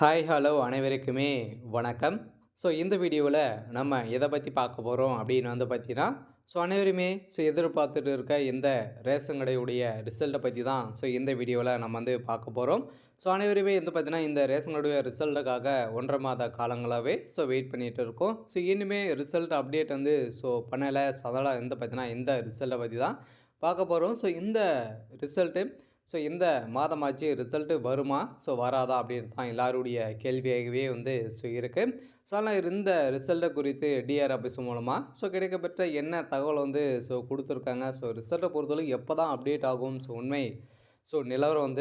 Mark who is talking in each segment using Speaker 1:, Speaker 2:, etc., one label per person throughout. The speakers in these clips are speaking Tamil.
Speaker 1: ஹாய் ஹலோ அனைவருக்குமே வணக்கம். இந்த வீடியோவில் நம்ம எதை பற்றி பார்க்க போகிறோம் அப்படின்னு பார்த்தீங்கன்னா, அனைவருமே எதிர்பார்த்துட்டு இருக்க இந்த ரேஷன் கடையுடைய ரிசல்ட்டை பற்றி தான் இந்த வீடியோவில் நம்ம பார்க்க போகிறோம். அனைவருமே பார்த்தீங்கன்னா இந்த ரேஷன் கடையுடைய ரிசல்ட்டுக்காக 1.5 மாத காலங்களாகவே வெயிட் பண்ணிகிட்டு இருக்கோம். இனிமே ரிசல்ட் அப்டேட் பண்ணலை. அதனால் பார்த்தீங்கன்னா இந்த ரிசல்ட்டை பற்றி தான் பார்க்க போகிறோம். இந்த ரிசல்ட்டு இந்த மாதமாச்சு ரிசல்ட்டு வருமா? வராதா? அப்படின்னு தான் எல்லாருடைய கேள்வியாகவே இருக்குது. ஆனால் இந்த ரிசல்ட்டை குறித்து டிஆர் ஆஃபீஸ் மூலமாக கிடைக்கப்பெற்ற என்ன தகவல் கொடுத்துருக்காங்க. ரிசல்ட்டை பொறுத்தவரைக்கும் எப்போ தான் அப்டேட் ஆகும்? உண்மை நிலவரம்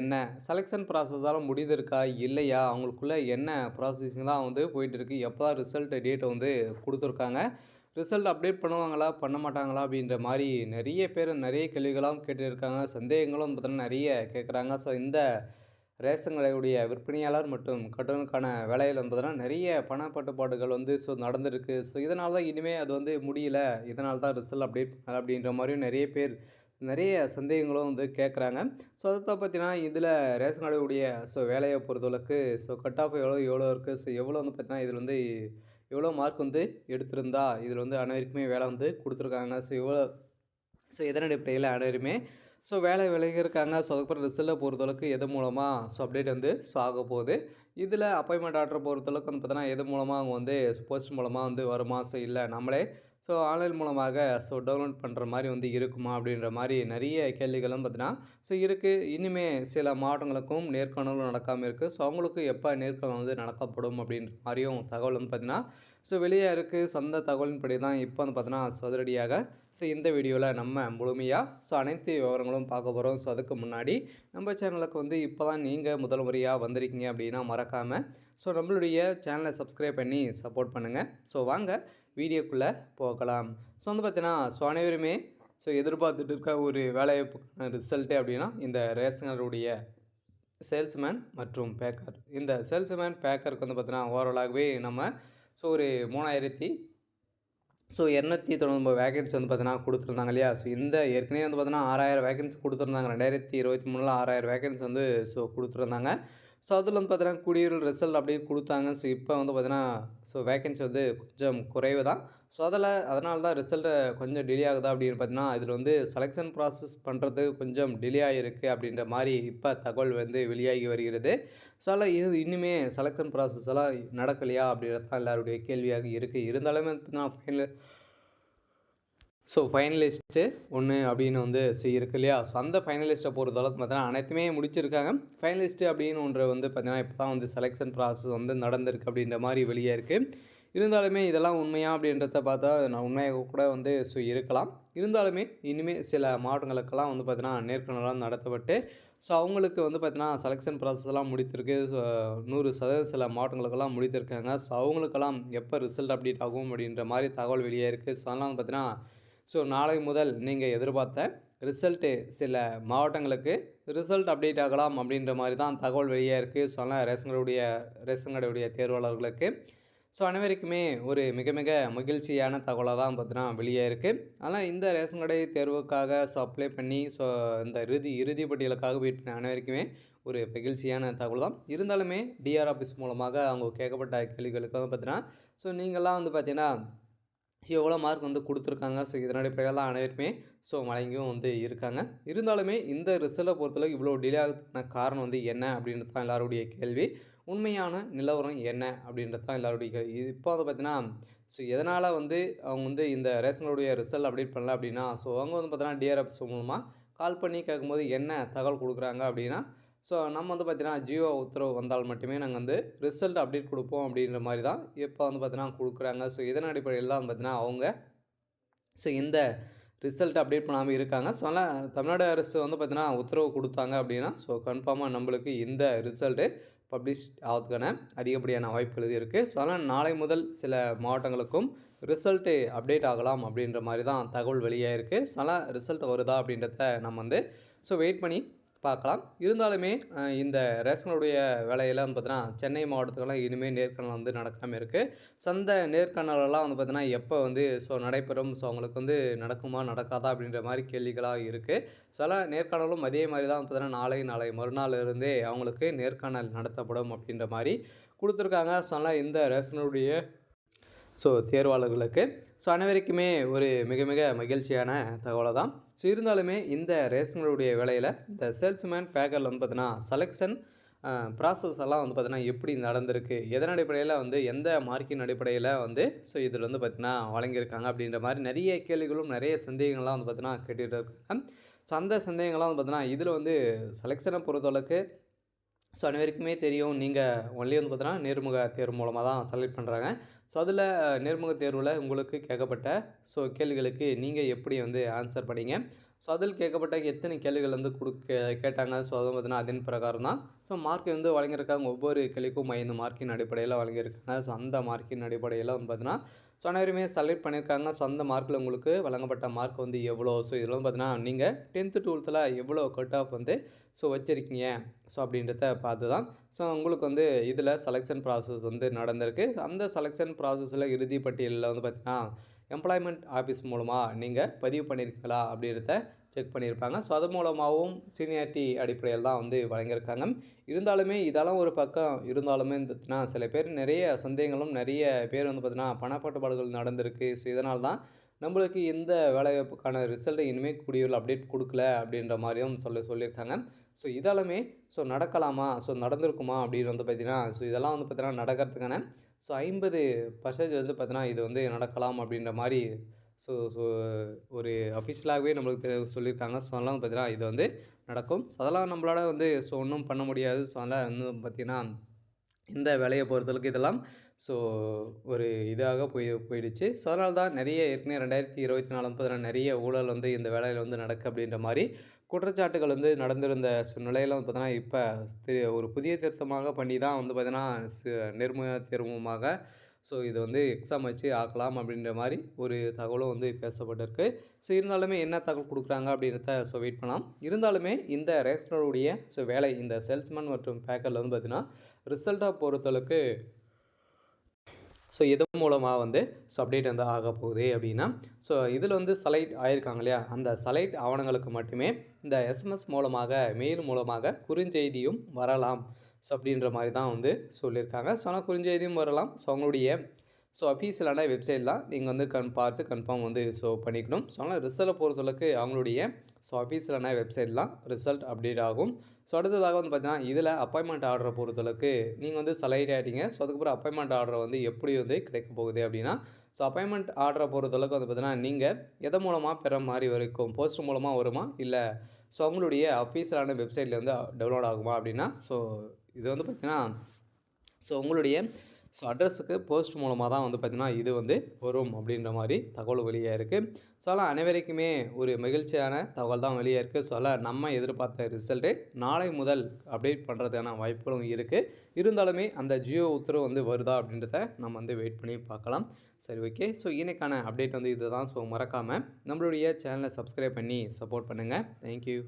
Speaker 1: என்ன? செலெக்ஷன் ப்ராசஸால் முடிந்திருக்கா? இல்லையா? அவங்களுக்குள்ள என்ன ப்ராசஸிங் தான் போயிட்டுருக்கு? எப்போ தான் ரிசல்ட் டேட்டை கொடுத்துருக்காங்க? ரிசல்ட் அப்டேட் பண்ணுவாங்களா? பண்ண மாட்டாங்களா? அப்படின்ற மாதிரி நிறைய பேர் நிறைய கேள்விகளாம் கேட்டுருக்காங்க. சந்தேகங்களும் பார்த்தீங்கன்னா நிறைய கேட்குறாங்க. இந்த ரேஷன் கடையுடைய விற்பனையாளர் மற்றும் கட்டணக்கான வேலையில் பார்த்தீங்கன்னா நிறைய பணப்பட்டுப்பாடுகள் நடந்திருக்கு. இதனால தான் இனிமேல் அது முடியல. இதனால தான் ரிசல்ட் அப்டேட் பண்ணல அப்படின்ற மாதிரியும் நிறைய பேர் நிறைய சந்தேகங்களும் கேட்குறாங்க. அதை பார்த்தீங்கன்னா இதில் ரேஷன் கடையுடைய வேலையை பொறுத்தளவுக்கு கட் ஆஃப் எவ்வளோ இருக்குது, எவ்வளோ பார்த்தீங்கன்னா இதில் எவ்வளோ மார்க் எடுத்திருந்தா இதில் அனைவருக்குமே வேலை கொடுத்துருக்காங்க. இவ்வளோ எதன் அடிப்படையில் அனைவருமே வேலை விலகியிருக்காங்க. அதுக்கப்புறம் ரிசல்ட்டை பொறுத்தளவுக்கு எது மூலமாக அப்டேட் ஆக போகுது. இதில் அப்பாயின்மெண்ட் ஆர்டரை பொறுத்தளவுக்கு பார்த்தீங்கன்னா எது மூலமாக அவங்க போஸ்ட் மூலமாக வருமா? இல்லை நம்மளே ஆன்லைன் மூலமாக டவுன்லோட் பண்ணுற மாதிரி இருக்குமா? அப்படின்ற மாதிரி நிறைய கேள்விகளும் பார்த்தீங்கன்னா இருக்குது. இனிமேல் சில மாவட்டங்களுக்கும் நேர்காணலும் நடக்காமல் இருக்குது. அவங்களுக்கு எப்போ நேர்காணல் நடக்கப்படும் அப்படின்ற மாதிரியும் தகவல் பார்த்தீங்கன்னா வெளியே இருக்குது. சொந்த தகவலின்படி தான் இப்போ பார்த்தீங்கன்னா அதிரடியாக இந்த வீடியோவில் நம்ம முழுமையாக அனைத்து விவரங்களும் பார்க்க போகிறோம். அதுக்கு முன்னாடி நம்ம சேனலுக்கு இப்போ தான் நீங்கள் முதல் முறையாக வந்திருக்கீங்க அப்படின்னா மறக்காமல் நம்மளுடைய சேனலை சப்ஸ்கிரைப் பண்ணி சப்போர்ட் பண்ணுங்கள். வாங்க வீடியோக்குள்ளே போகலாம். பார்த்தீங்கன்னா அனைவருமே எதிர்பார்த்துட்டு இருக்க ஒரு வேலைவாய்ப்புக்கான ரிசல்ட்டு அப்படின்னா இந்த ரேஷனருடைய சேல்ஸ்மேன் மற்றும் பேக்கர். இந்த சேல்ஸ்மேன் பேக்கருக்கு பார்த்தீங்கன்னா ஓவராலாகவே நம்ம ஒரு 3290 வேகன்சி பார்த்தீங்கன்னா கொடுத்துருந்தாங்க இல்லையா? இந்த ஏற்கனவே பார்த்தீங்கன்னா 6000 வேகன்சி கொடுத்துருந்தாங்க. 2023 6000 வேகன்சி கொடுத்துருந்தாங்க. அதில் பார்த்தீங்கன்னா குடியுரிமை ரிசல்ட் அப்படியே கொடுத்தாங்க. இப்போ பார்த்தீங்கன்னா வேகன்சி கொஞ்சம் குறைவு தான். அதனால தான் ரிசல்ட்டு கொஞ்சம் டிலே ஆகுதா அப்படின்னு பார்த்தீங்கன்னா இதில் செலெக்ஷன் ப்ராசஸ் பண்ணுறதுக்கு கொஞ்சம் டிலே ஆகிருக்கு அப்படின்ற மாதிரி இப்போ தகவல் வெளியாகி வருகிறது. அதனால் இது இன்னுமே செலெக்ஷன் ப்ராசஸ் எல்லாம் நடக்கலையா அப்படின்றது தான் எல்லாருடைய கேள்வியாக இருக்குது. இருந்தாலுமே பார்த்தீங்கன்னா ஃபைனலிஸ்ட்டு ஒன்று அப்படின்னு இருக்கு இல்லையா? அந்த ஃபைனலிஸ்ட்டை பொறுத்தளவுக்கு பார்த்தீங்கன்னா அனைத்துமே முடிச்சிருக்காங்க. ஃபைனலிஸ்ட்டு அப்படின்னு ஒன்று பார்த்தீங்கன்னா இப்போ தான் செலெக்ஷன் ப்ராசஸ் நடந்திருக்கு அப்படின்ற மாதிரி வெளியே இருக்குது. இருந்தாலுமே இதெல்லாம் உண்மையா அப்படின்றத பார்த்தா நான் உண்மையாக கூட இருக்கலாம். இருந்தாலுமே இனிமேல் சில மாவட்டங்களுக்கெல்லாம் பார்த்தீங்கன்னா நேர்காணலாம் நடத்தப்பட்டு அவங்களுக்கு பார்த்தீங்கன்னா செலெக்ஷன் ப்ராசஸ்லாம் முடித்திருக்கு. 100% சில மாவட்டங்களுக்கெல்லாம் முடித்திருக்காங்க. அவங்களுக்கெல்லாம் எப்போ ரிசல்ட் அப்டேட் ஆகும் அப்படின்ற மாதிரி தகவல் வெளியே இருக்குது. அதெல்லாம் பார்த்தீங்கன்னா நாளை முதல் நீங்கள் எதிர்பார்த்த ரிசல்ட்டு சில மாவட்டங்களுக்கு ரிசல்ட் அப்டேட் ஆகலாம் அப்படின்ற மாதிரி தான் தகவல் வெளியாக இருக்குது. அதனால் ரேஷன் கடையுடைய தேர்வாளர்களுக்கு அனைவருக்குமே ஒரு மிக மிக மகிழ்ச்சியான தகவலாக தான் பார்த்தீங்கன்னா வெளியாக இருக்குது. அதனால் இந்த ரேஷன் கடை தேர்வுக்காக அப்ளை பண்ணி இந்த இறுதி பட்டியலுக்காக வெயிட் பண்ண அனைவருக்குமே ஒரு மகிழ்ச்சியான தகவல் தான். இருந்தாலுமே டிஆர் ஆஃபீஸ் மூலமாக அவங்க கேட்கப்பட்ட கேள்விகளுக்கு பார்த்தீங்கன்னா நீங்கள்லாம் பார்த்தீங்கன்னா எவ்வளோ மார்க் கொடுத்துருக்காங்க. இதன் அடிப்படையில் தான் அனைவருமே வழங்கியும் இருக்காங்க. இருந்தாலுமே இந்த ரிசல்ட்டை பொறுத்தளவுக்கு இவ்வளோ டிலே ஆகிறதுக்கான காரணம் என்ன அப்படின்றது தான் எல்லாருடைய கேள்வி. உண்மையான நிலவரம் என்ன அப்படின்றது தான் எல்லாருடைய கேள்வி. இப்போ பார்த்தீங்கன்னா எதனால் அவங்க இந்த ரேஷனுடைய ரிசல்ட் அப்டேட் பண்ணல அப்படின்னா அவங்க பார்த்தீங்கன்னா டிஆர்எஃப்ஸ் மூலமாக கால் பண்ணி கேட்கும்போது என்ன தகவல் கொடுக்குறாங்க அப்படின்னா நம்ம பார்த்தீங்கன்னா ஜியோ உத்தரவு வந்தால் மட்டுமே நாங்கள் ரிசல்ட் அப்டேட் கொடுப்போம் அப்படின்ற மாதிரி தான் இப்போ பார்த்தீங்கன்னா கொடுக்குறாங்க. இதன் அடிப்படையில் தான் பார்த்தீங்கன்னா அவங்க இந்த ரிசல்ட் அப்டேட் பண்ணாமல் இருக்காங்க. அதனால் தமிழ்நாடு அரசு பார்த்தீங்கன்னா உத்தரவு கொடுத்தாங்க அப்படின்னா கன்ஃபார்மாக நம்மளுக்கு இந்த ரிசல்ட்டு பப்ளிஷ் ஆகிறதுக்கான அதிகப்படியான வாய்ப்புகள் இருக்குது. அதனால் நாளை முதல் சில மாவட்டங்களுக்கும் ரிசல்ட்டு அப்டேட் ஆகலாம் அப்படின்ற மாதிரி தான் தகவல் வெளியாக இருக்குது. அதனால் ரிசல்ட் வருதா அப்படின்றத நம்ம வெயிட் பண்ணி பார்க்கலாம். இருந்தாலுமே இந்த ரேஷனுடைய வேலையெல்லாம் வந்து பார்த்தீங்கன்னா, சென்னை மாவட்டத்துலலாம் இனிமேல் நேர்காணல் வந்து நடக்காம இருக்கு. அந்த நேர்காணலெல்லாம் வந்து பார்த்தீங்கன்னா, எப்போ வந்து நடைபெறும்? அவங்களுக்கு வந்து நடக்குமா? நடக்காதா? அப்படின்ற மாரி கேள்விகளா இருக்கு. சில நேர்காணலும் அதே மாரி தான் வந்து பார்த்தீங்கன்னா, நாளை மறுநாள் இருந்தே அவங்களுக்கு நேர்காணல் நடத்தப்படும் அப்படின்ற மாரி குடுத்துருக்காங்க. அதனால இந்த ரேஷனுடைய தேர்வாளர்களுக்கு அனைவருக்குமே ஒரு மிக மிக மகிழ்ச்சியான தகவலை தான். இருந்தாலுமே இந்த ரேஷன்களுடைய வேலையில் இந்த சேல்ஸ்மேன் பேக்கரில் வந்து பார்த்தீங்கன்னா செலெக்ஷன் ப்ராசஸ் எல்லாம் வந்து பார்த்தீங்கன்னா எப்படி நடந்திருக்கு, எதன் அடிப்படையில் வந்து எந்த மார்க்கின் அடிப்படையில் வந்து இதில் வந்து பார்த்தீங்கன்னா வழங்கியிருக்காங்க அப்படின்ற மாதிரி நிறைய கேள்விகளும் நிறைய சந்தேகங்கள்லாம் வந்து பார்த்தீங்கன்னா கேட்டுகிட்டு இருக்காங்க. அந்த சந்தேகங்கள்லாம் வந்து பார்த்தீங்கன்னா இதில் வந்து செலெக்ஷனை பொறுத்தளவுக்கு அனைவருக்குமே தெரியும். நீங்கள் ஒன்லி வந்து பார்த்தீங்கன்னா நேர்முக தேர்வு மூலமாக தான் செலக்ட் பண்ணுறாங்க. அதில் நேர்முக தேர்வில் உங்களுக்கு கேட்கப்பட்ட கேள்விகளுக்கு நீங்கள் எப்படி வந்து ஆன்சர் பண்ணீங்க? அதில் கேட்கப்பட்ட எத்தனை கேள்விகள் வந்து கேட்டாங்க. அது பார்த்தீங்கன்னா அதன் பிரகாரம் தான் மார்க் வந்து வழங்கியிருக்காங்க. ஒவ்வொரு கேள்விக்கும் 5 மார்க்கின் அடிப்படையில் வழங்கியிருக்காங்க. அந்த மார்க்கின் அடிப்படையில் வந்து பார்த்தீங்கன்னா அனைவருமே செலக்ட் பண்ணியிருக்காங்க. அந்த மார்க்கில் உங்களுக்கு வழங்கப்பட்ட மார்க் வந்து எவ்வளோ? இதில் வந்து பார்த்தீங்கன்னா நீங்கள் 10th 12th எவ்வளோ கட் ஆஃப் வந்து வச்சுருக்கீங்க அப்படின்றத பார்த்து தான் உங்களுக்கு வந்து இதில் செலெக்ஷன் ப்ராசஸ் வந்து நடந்திருக்கு. அந்த செலெக்ஷன் ப்ராசஸில் இறுதி பட்டியலில் வந்து பார்த்திங்கன்னா எம்ப்ளாய்மெண்ட் ஆஃபீஸ் மூலமாக நீங்கள் பதிவு பண்ணியிருக்கீங்களா அப்படின்றத செக் பண்ணியிருப்பாங்க. அது மூலமாகவும் சீனியாரிட்டி அடிப்படையில் தான் வந்து வழங்கியிருக்காங்க. இருந்தாலுமே இதெல்லாம் ஒரு பக்கம் இருந்தாலுமே பார்த்திங்கன்னா சில பேர் நிறைய சந்தேகங்களும் நிறைய பேர் வந்து பார்த்திங்கன்னா பணப்பட்டுப்பாடுகள் நடந்திருக்கு. இதனால தான் நம்மளுக்கு இந்த வேலைவாய்ப்புக்கான ரிசல்ட்டை இனிமேல் கூடிய அப்டேட் கொடுக்கல அப்படின்ற மாதிரியும் சொல்லியிருக்காங்க. இதெல்லாமே நடக்கலாமா? நடந்திருக்குமா? அப்படின்னு வந்து பார்த்தீங்கன்னா, இதெல்லாம் வந்து பார்த்தீங்கன்னா நடக்கிறதுக்கான 50% வந்து பார்த்தீங்கன்னா, இது வந்து நடக்கலாம் அப்படின்ற மாரி ஸோ ஸோ ஒரு அஃபிஷியலாகவே நம்மளுக்கு சொல்லியிருக்காங்க. அதெல்லாம் வந்து பார்த்தீங்கன்னா, இது வந்து நடக்கும். அதெல்லாம் நம்மளால வந்து ஒண்ணும் பண்ண முடியாது. அதெல்லாம் வந்து பார்த்தீங்கன்னா, இந்த வேலையை பொறுத்தளவுக்கு இதெல்லாம் ஸோ ஒரு இதாக போயிடுச்சு. அதனால தான் நிறைய ஏற்கனவே 2024 பார்த்தீங்கன்னா நிறைய ஊழல் வந்து இந்த வேலையில் வந்து நடக்கு அப்படின்ற மாரி குற்றச்சாட்டுகள் வந்து நடந்திருந்த நிலையில வந்து பார்த்தீங்கன்னா, இப்போ ஒரு புதிய திருத்தமாக பண்ணி தான் வந்து பார்த்தீங்கன்னா, நேர்முக தேர்வுமாக இது வந்து எக்ஸாம் வச்சு ஆக்கலாம் அப்படின்ற மாரி ஒரு தகவலும் வந்து பேசப்பட்டிருக்கு. இருந்தாலுமே என்ன தகவல் குடுக்குறாங்க அப்படின்றத வெயிட் பண்ணலாம். இருந்தாலுமே இந்த ரேஷனருடைய வேலை இந்த சேல்ஸ்மேன் மற்றும் பேக்கர்ல வந்து பார்த்தீங்கன்னா, ரிசல்ட்டை பொறுத்தளவுக்கு எது மூலமாக வந்து அப்டேட் வந்து ஆக போகுது அப்படின்னா, இதில் வந்து செலக்ட் ஆயிருக்காங்க இல்லையா, அந்த செலக்ட் ஆவணங்களுக்கு மட்டுமே இந்த எஸ்எம்எஸ் மூலமாக, மெயில் மூலமாக குறுஞ்செய்தியும் வரலாம். அப்படின்ற மாதிரி தான் வந்து சொல்லியிருக்காங்க. ஆனால் குறுஞ்செய்தியும் வரலாம். அவங்களுடைய அஃபீஷியலான வெப்சைட் தான் நீங்கள் வந்து பார்த்து கன்ஃபார்ம் வந்து பண்ணிக்கணும். ஆனால் ரிசல்ட்டை பொறுத்தளவுக்கு அவங்களுடைய அஃபீஷியலான வெப்சைட்லாம் ரிசல்ட் அப்டேட் ஆகும். அடுத்ததாக வந்து பார்த்தீங்கன்னா, இதில் அப்பாயின்மெண்ட் ஆர்டரை பொறுத்தளவுக்கு நீங்கள் வந்து செலக்ட் ஆகிட்டீங்க. அதுக்கப்புறம் அப்பாயின்மெண்ட் ஆர்டர் வந்து எப்படி வந்து கிடைக்க போகுது அப்படின்னா, அப்பாயின்மெண்ட் ஆர்டரை பொறுத்தளவுக்கு வந்து பார்த்தீங்கன்னா, நீங்கள் எதன் மூலமாக பெற மாதிரி வரைக்கும் போஸ்ட் மூலமாக வருமா? இல்லை அவங்களுடைய அஃபீஷியலான வெப்சைட்டில் வந்து டவுன்லோட் ஆகுமா? அப்படின்னா இது வந்து பார்த்தீங்கன்னா, உங்களுடைய அட்ரஸுக்கு போஸ்ட் மூலமாக தான் வந்து பார்த்திங்கன்னா இது வந்து வரும் அப்படின்ற மாதிரி தகவல் வெளியாக இருக்குது. அதெல்லாம் அனைவருக்குமே ஒரு மகிழ்ச்சியான தகவல் தான் வெளியாக இருக்குது. அதெல்லாம் நம்ம எதிர்பார்த்த ரிசல்ட்டு நாளை முதல் அப்டேட் பண்ணுறதுக்கான வாய்ப்புகளும் இருக்குது. இருந்தாலுமே அந்த ஜியோ உத்தரவு வந்து வருதா அப்படின்றத நம்ம வந்து வெயிட் பண்ணி பார்க்கலாம். சரி, ஓகே. இன்னைக்கான அப்டேட் வந்து இதுதான். மறக்காமல் நம்மளுடைய சேனலை சப்ஸ்கிரைப் பண்ணி சப்போர்ட் பண்ணுங்கள். தேங்க்யூ.